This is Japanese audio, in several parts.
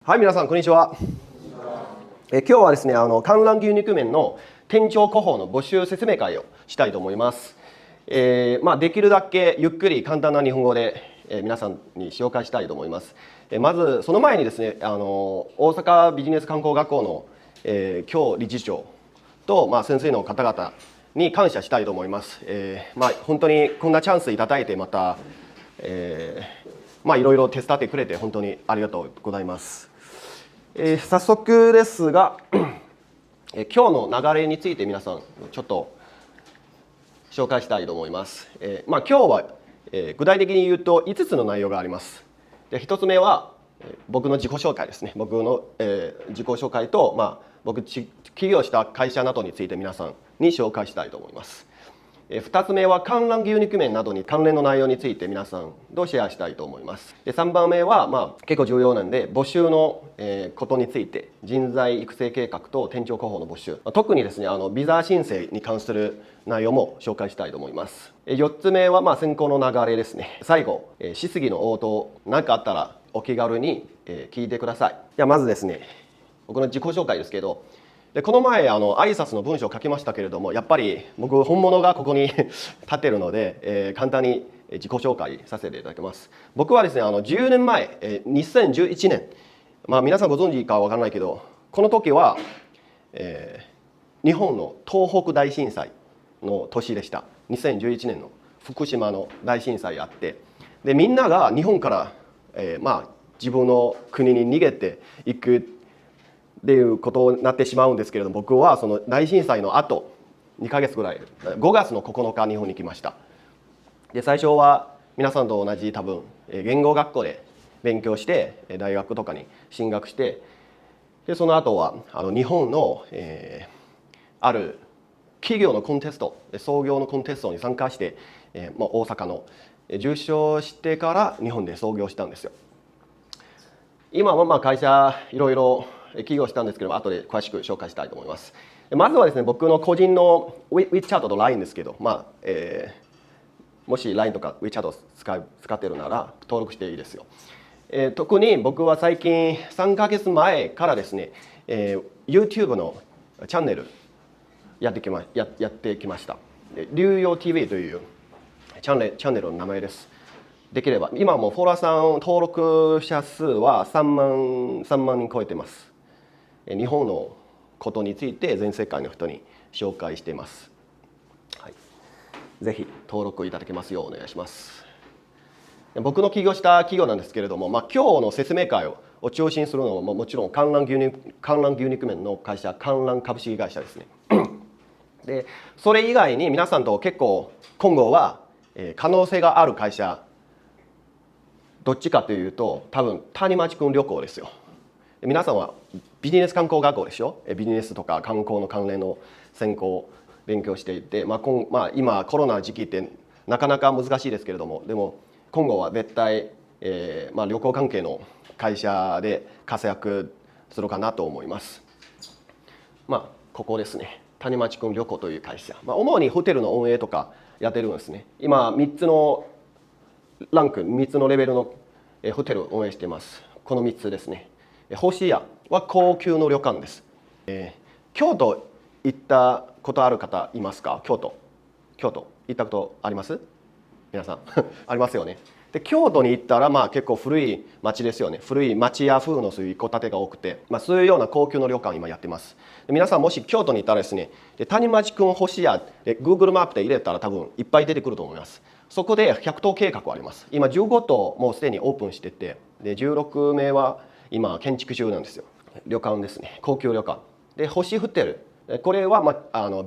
はい、皆さん、こんにちは。今日はですね、観覧牛肉麺の店長候補の募集説明会をしたいと思います。できるだけゆっくり簡単な日本語で、皆さんに紹介したいと思います。まず、その前にですね、大阪ビジネス観光学校の、今日理事長と、先生の方々に感謝したいと思います。本当にこんなチャンスいただいて、また、いろいろ手伝ってくれて本当にありがとうございます。早速ですが、今日の流れについて皆さんちょっと紹介したいと思います。今日は、具体的に言うと5つの内容があります。で1つ目は僕の自己紹介ですね。僕の、自己紹介と、僕起業した会社などについて皆さんに紹介したいと思います。2つ目は観覧牛肉麺などに関連の内容について皆さんとシェアしたいと思います。で3番目は、結構重要なんで募集のことについて人材育成計画と店長候補の募集、特にですねビザ申請に関する内容も紹介したいと思います。4つ目は選考の流れですね。最後質疑の応答何かあったらお気軽に聞いてください。ではまずですね僕の自己紹介ですけど、でこの前挨拶の文章を書きましたけれども、やっぱり僕本物がここに立ってるので、簡単に自己紹介させていただきます。僕はですね10年前、2011年、皆さんご存知かわからないけど、この時は、日本の東北大震災の年でした。2011年の福島の大震災あって、でみんなが日本から、自分の国に逃げていくっていうことになってしまうんですけれども、僕はその大震災の後2ヶ月ぐらい5月の9日日本に来ました。で最初は皆さんと同じ多分言語学校で勉強して大学とかに進学して、でその後は日本の、ある企業のコンテスト、創業のコンテストに参加して、大阪の受賞してから日本で創業したんですよ。今は会社いろいろ起業したんですけども、後で詳しく紹介したいと思います。まずはですね僕の個人の WeChat と LINE ですけど、もし LINE とか WeChat を使っているなら登録していいですよ。特に僕は最近3ヶ月前からですね、YouTube のチャンネルやってきました。流用 TV というチャンネルの名前です。できれば今もフォロワーさん登録者数は3万人超えてます。日本のことについて全世界の人に紹介しています。ぜひ登録いただけますようお願いします。僕の起業した企業なんですけれども、今日の説明会を中心するのはもちろん観覧牛肉麺の会社観覧株式会社ですね。でそれ以外に皆さんと結構今後は可能性がある会社、どっちかというと多分谷町くん旅行ですよ。皆さんはビジネス観光学校でしょ。ビジネスとか観光の関連の専攻を勉強していて、今コロナ時期ってなかなか難しいですけれども、でも今後は絶対、旅行関係の会社で活躍するかなと思います。ここですね、谷町くん旅行という会社、主にホテルの運営とかやってるんですね。今3つのランク、3つのレベルのホテルを運営しています。この3つですね。星屋は高級の旅館です。京都行ったことある方いますか？京都行ったことあります？皆さんありますよね。で京都に行ったら結構古い町ですよね。古い町屋風のそういう一戸建てが多くて、そういうような高級の旅館今やってます。で皆さんもし京都に行ったらですね、谷町くん星屋で Google マップで入れたら多分いっぱい出てくると思います。そこで100棟計画あります。今15棟もうすでにオープンしてて、で16名は今建築中なんですよ。旅館ですね、高級旅館で星ホテル、これは、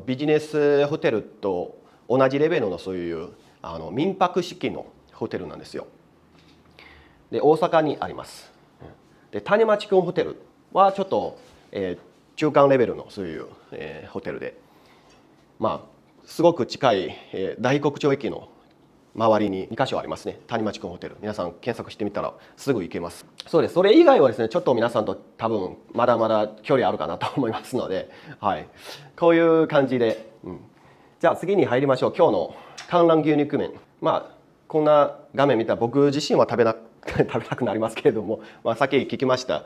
ビジネスホテルと同じレベルのそういう民泊式のホテルなんですよ。で大阪にあります。で谷町くんホテルはちょっと、中間レベルのそういう、ホテルで、すごく近い、大黒町駅の周りに2カ所ありますね。谷町くんホテル、皆さん検索してみたらすぐ行けます。そうです。それ以外はですねちょっと皆さんと多分まだまだ距離あるかなと思いますので、こういう感じで、じゃあ次に入りましょう。今日の観覧牛肉麺、こんな画面見たら僕自身は食べ食べたくなりますけれども、さっき聞きました、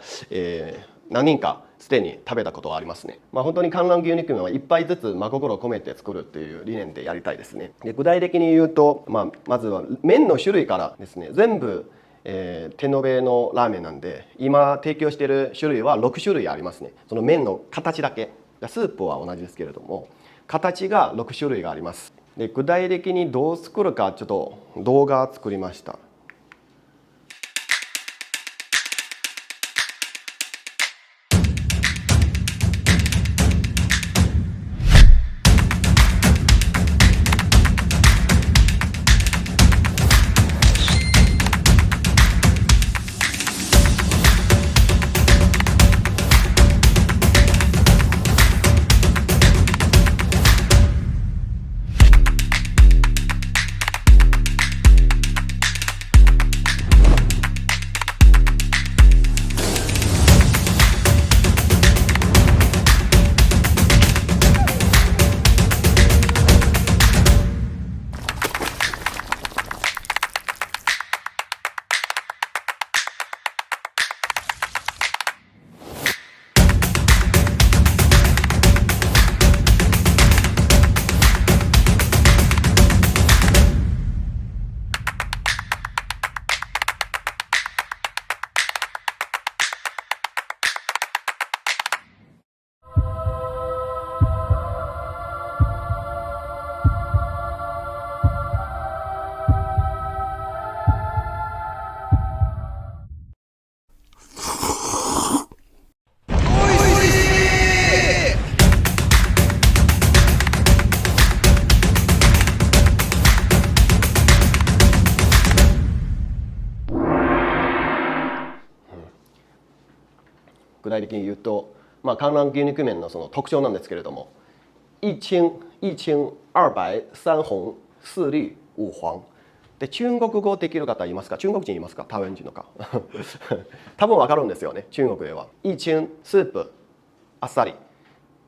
何人かすでに食べたことはありますね。本当に観覧牛肉麺は1杯ずつ真心を込めて作るっていう理念でやりたいですね。で具体的に言うと、まずは麺の種類からですね、全部、手延べのラーメンなんで、今提供している種類は6種類ありますね。その麺の形だけ。スープは同じですけれども、形が6種類があります。で具体的にどう作るかちょっと動画作りました。具体的に言うと、観覧牛肉麺のその特徴なんですけれども、一清二白三紅四绿五黄で、中国語できる方いますか？中国人いますか？台湾人のか多分わかるんですよね。中国では一清スープあっさり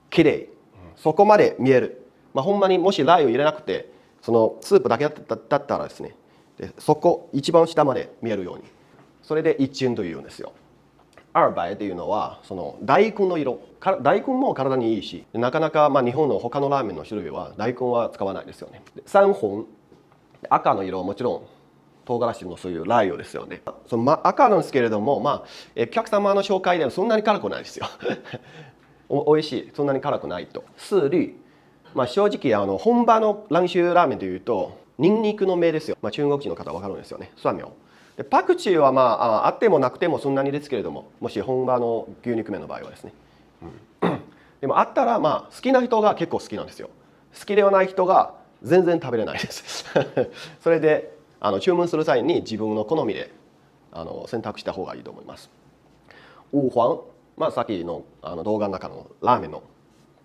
きれい、そこまで見える。ほんまにもしラー油入れなくてそのスープだけだったらですね、でそこ一番下まで見えるように、それで一清というんですよ。二白っていうのはその大根の色。大根も体にいいし、なかなか日本の他のラーメンの種類は大根は使わないですよね。三本、赤の色はもちろん唐辛子のそういうラー油ですよね。その赤なんですけれども、お客様の紹介ではそんなに辛くないですよ美味しい、そんなに辛くないと。四绿、正直本場の蘭州ラーメンというとニンニクの芽ですよ。中国人の方は分かるんですよね。蒜苗でパクチーはあってもなくてもそんなにですけれども、もし本場の牛肉麺の場合はですね、でもあったら好きな人が結構好きなんですよ。好きではない人が全然食べれないですそれで注文する際に自分の好みで選択した方がいいと思います。五黄、さっきの動画の中のラーメンの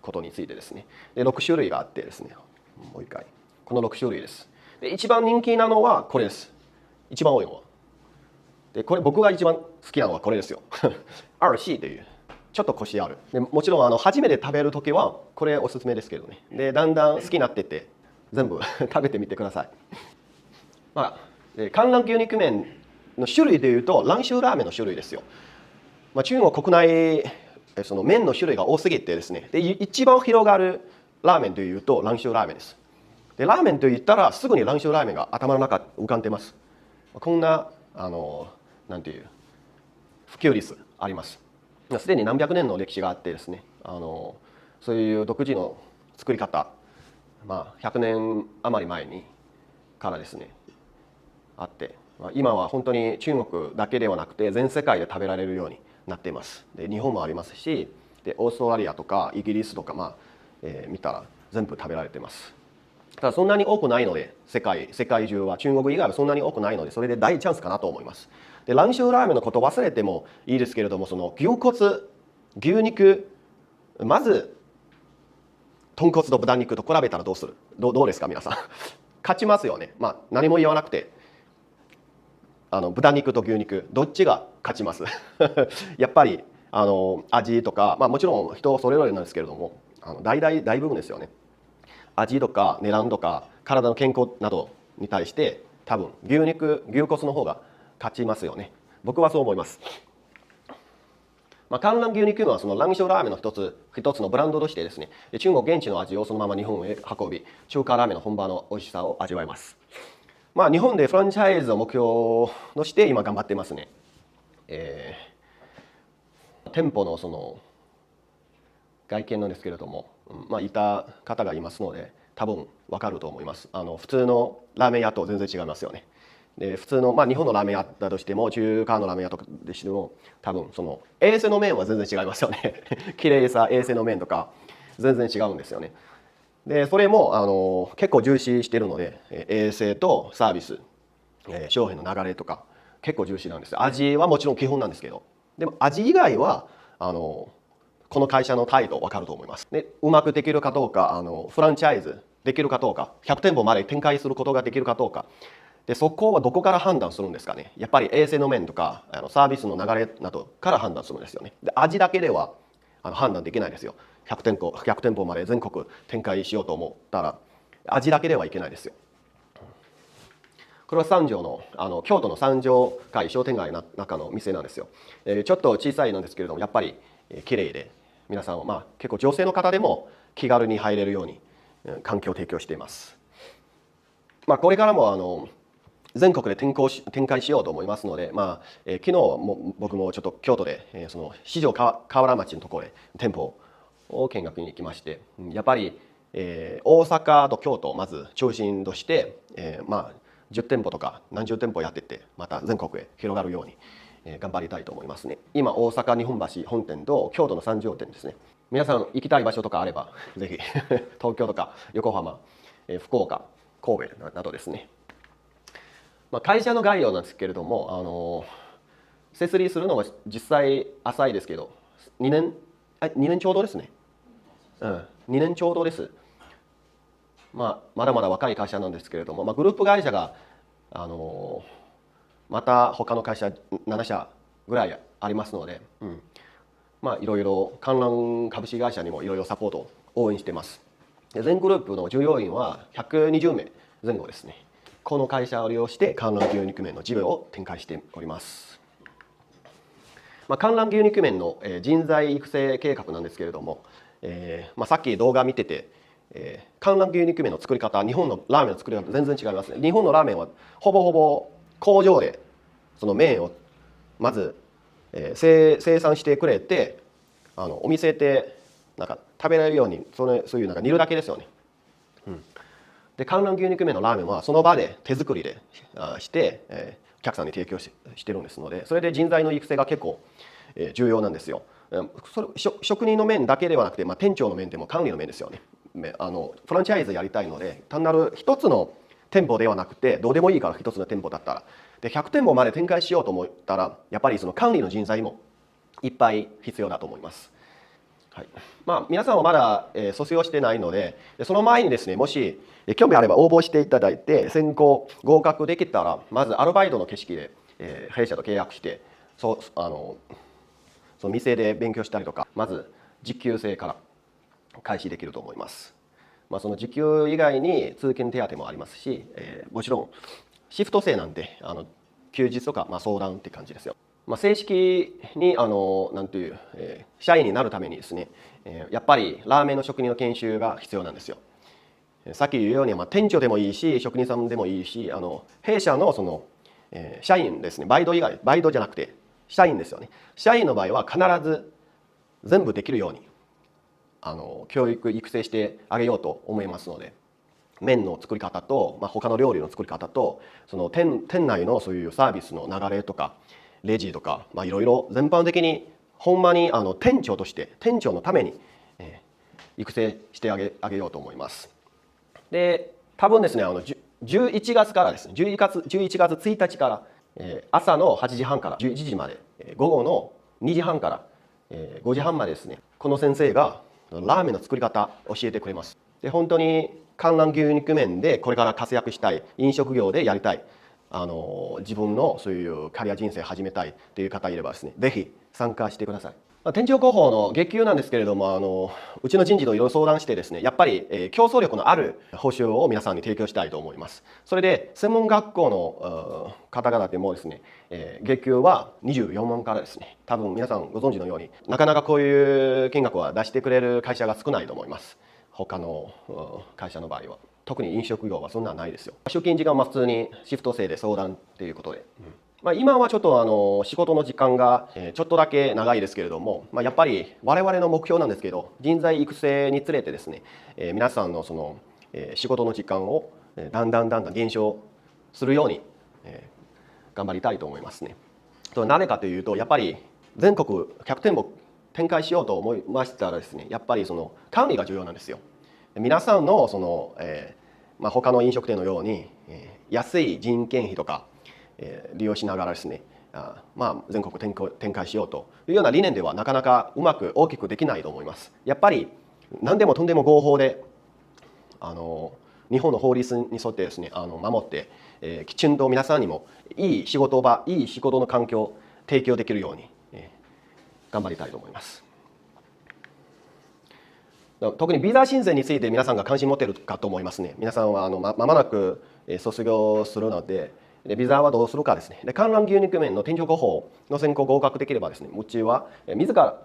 ことについてですね。で6種類があってですね、もう一回この6種類です。で一番人気なのはこれです。一番多いのは。でこれ僕が一番好きなのはこれですよRC というちょっとコシある。でもちろん初めて食べる時はこれおすすめですけどね。でだんだん好きになってって全部食べてみてください。観覧牛肉麺の種類でいうと蘭州ラーメンの種類ですよ。中国国内その麺の種類が多すぎてですね、で一番広がるラーメンというと蘭州ラーメンです。でラーメンといったらすぐに蘭州ラーメンが頭の中浮かんでます。こんななんていう普及率あります。すでに何百年の歴史があってですね、そういう独自の作り方、100年余り前にからですねあって、今は本当に中国だけではなくて全世界で食べられるようになっています。で日本もありますし、でオーストラリアとかイギリスとか見たら全部食べられています。ただそんなに多くないので、世界中は中国以外はそんなに多くないので、それで大チャンスかなと思います。で蘭州ラーメンのこと忘れてもいいですけれども、その牛骨、牛肉、まず豚骨と豚肉と比べたらどうですか皆さん勝ちますよね。何も言わなくて豚肉と牛肉どっちが勝ちますやっぱり味とか、もちろん人それぞれなんですけれども、大部分ですよね。味とか値段とか体の健康などに対して多分牛骨の方が勝ちますよね。僕はそう思います。観覧牛肉はその蘭州ラーメンの一つのブランドとしてですね、中国現地の味をそのまま日本へ運び、中華ラーメンの本場の美味しさを味わえます。日本でフランチャイズを目標として今頑張ってますね。店舗のその外見なんですけれども、いた方がいますので多分分かると思います。普通のラーメン屋と全然違いますよね。で普通の、日本のラーメン屋だとしても中華のラーメン屋とかでしても多分その衛生の面は全然違いますよね。綺麗さ、衛生の面とか全然違うんですよね。でそれも結構重視しているので、衛生とサービス、商品の流れとか結構重視なんですよ。味はもちろん基本なんですけど、でも味以外はこの会社の態度分かると思います。でうまくできるかどうか、フランチャイズできるかどうか、100店舗まで展開することができるかどうか、でそこはどこから判断するんですかね。やっぱり衛生の面とかサービスの流れなどから判断するんですよね。で味だけでは判断できないですよ。100店舗まで全国展開しようと思ったら味だけではいけないですよ。これは三条の京都の三条会商店街の中の店なんですよ。ちょっと小さいなんですけれどもやっぱり綺麗で、皆さん結構女性の方でも気軽に入れるように環境を提供しています。これからも全国で展開しようと思いますので、昨日も僕もちょっと京都でその四条河原町のところへ店舗を見学に行きまして、やっぱり大阪と京都をまず中心として10店舗とか何十店舗やってってまた全国へ広がるように頑張りたいと思いますね。今大阪日本橋本店と京都の三条店ですね。皆さん行きたい場所とかあればぜひ東京とか横浜、福岡、神戸などですね。会社の概要なんですけれども、設立するのは実際浅いですけど2年ちょうどですね。2年ちょうどです。まだまだ若い会社なんですけれども、グループ会社がまた他の会社7社ぐらいありますので、いろいろ観覧株式会社にもいろいろサポートを応援しています。全グループの従業員は120名前後ですね。この会社を利用して観覧牛肉麺の事業を展開しております。観覧牛肉麺の人材育成計画なんですけれども、さっき動画見てて、観覧牛肉麺の作り方、日本のラーメンの作り方全然違いますね。日本のラーメンはほぼほぼ工場でその麺をまず生産してくれて、お店でなんか食べられるようにそういうなんか煮るだけですよね。で観覧牛肉麺のラーメンはその場で手作りでして、お客さんに提供してるんですので、それで人材の育成が結構重要なんですよ。職人の面だけではなくて、店長の面でも管理の面ですよね。フランチャイズやりたいので、単なる一つの店舗ではなくてどうでもいいから一つの店舗だったらで100店舗まで展開しようと思ったらやっぱりその管理の人材もいっぱい必要だと思います。はい、皆さんはまだ卒業してないので、その前にですね、もし興味あれば応募していただいて選考合格できたらまずアルバイトの形式で弊社と契約してその店で勉強したりとか、まず実給制から開始できると思います。その時給以外に通勤手当もありますし、もちろんシフト制なんで休日とか相談って感じですよ。正式になんていう、社員になるためにですね、やっぱりラーメンの職人の研修が必要なんですよ。さっき言うように、店長でもいいし職人さんでもいいし弊社のその、社員ですね、バイトじゃなくて社員ですよね。社員の場合は必ず全部できるように教育育成してあげようと思いますので、麺の作り方と、他の料理の作り方とその店内のそういうサービスの流れとかレジとか、いろいろ全般的にほんまに店長として店長のために、育成してあげようと思います。で多分ですね11月からですね11月1日から、朝の8時半から11時まで、午後の2時半から5時半までですね、この先生がラーメンの作り方教えてくれます。で本当に観覧牛肉麺でこれから活躍したい、飲食業でやりたい、自分のそういうキャリア人生始めたいっていう方いればですね、ぜひ参加してください。店長広報の月給なんですけれども、うちの人事といろいろ相談してですね、やっぱり、競争力のある報酬を皆さんに提供したいと思います。それで専門学校の方々でもですね、月給は24万からですね、多分皆さんご存知のようになかなかこういう金額は出してくれる会社が少ないと思います。他の会社の場合は。特に飲食業はそんなんないですよ。出勤時間は普通にシフト制で相談っていうことで。今はちょっと仕事の時間がちょっとだけ長いですけれども、やっぱり我々の目標なんですけど、人材育成につれてですね、皆さんのその仕事の時間をだんだん減少するように頑張りたいと思いますね。なぜかというと、やっぱり全国100店舗展開しようと思いましたらですね、やっぱりその管理が重要なんですよ。皆さんのその他の飲食店のように安い人件費とか利用しながらですね、全国展開しようというような理念ではなかなかうまく大きくできないと思います。やっぱり何でもとんでも合法で日本の法律に沿ってですね守って、きちんと皆さんにもいい仕事場、いい仕事の環境を提供できるように、頑張りたいと思います。特にビザ申請について皆さんが関心持っているかと思いますね。皆さんはまもなく卒業するので、ビザはどうするかですね。観覧牛肉麺の店長広報の選考合格できればですね、うちは自ら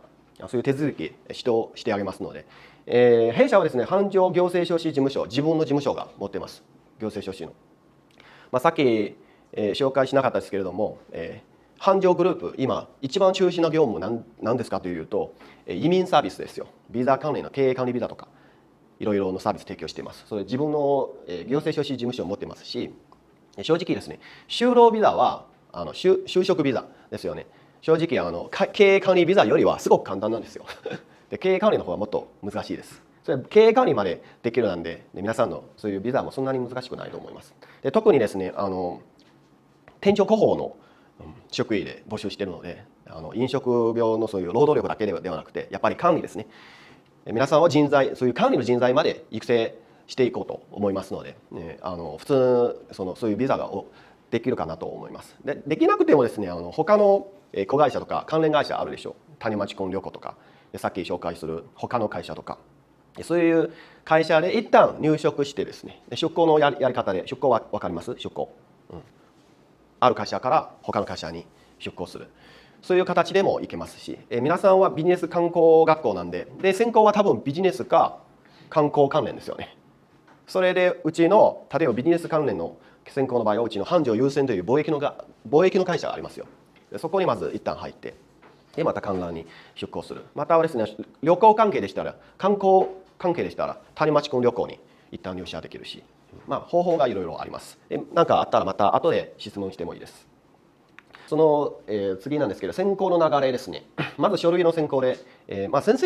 そういう手続きしてあげますので、弊社はですね、繁盛行政書士事務所、自分の事務所が持っています。行政書士の。さっき、紹介しなかったですけれども、繁盛グループ、今一番中心な業務は何ですかというと、移民サービスですよ。ビザ関連の経営管理ビザとか、いろいろのサービス提供しています。それ自分の行政書士事務所を持ってますし、正直ですね、就労ビザは就職ビザですよね。正直経営管理ビザよりはすごく簡単なんですよ。で経営管理の方はもっと難しいです。それ経営管理までできるなんで、皆さんのそういうビザもそんなに難しくないと思います。で特にですね、店長広報の職位で募集しているので、飲食業のそういう労働力だけではなくて、やっぱり管理ですね。皆さんはそういう管理の人材まで育成していこうと思いますので、普通そういうビザができるかなと思います。できなくてもですね、他の子会社とか関連会社あるでしょう。谷町コン旅行とか、さっき紹介する他の会社とか、そういう会社で一旦入職してですね、出向のやり方で、出向は分かります？出向、ある会社から他の会社に出向する。そういう形でもいけますし、皆さんはビジネス観光学校なんで、専攻は多分ビジネスか観光関連ですよね。それでうちの例えばビジネス関連の専攻の場合はうちの繁盛優先という貿易の会社がありますよ。そこにまず一旦入って、でまた観覧に出向する。またはですね、旅行関係でしたら、観光関係でしたら谷町コン旅行に一旦入社できるし、方法がいろいろあります。何かあったらまた後で質問してもいいです。その、次なんですけど、選考の流れですね。まず書類の選考で、先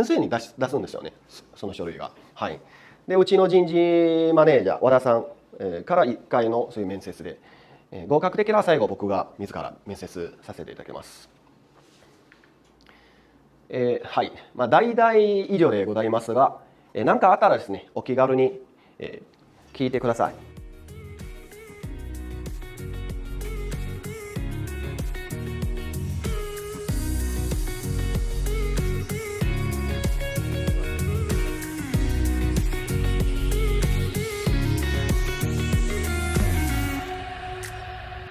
生に出すんですよね、その書類が。はい、でうちの人事マネージャー和田さん、から1回のそういう面接で、合格できれば最後僕が自ら面接させていただきます。はい、大々以上でございますが、何かあったらですね、お気軽に、聞いてください。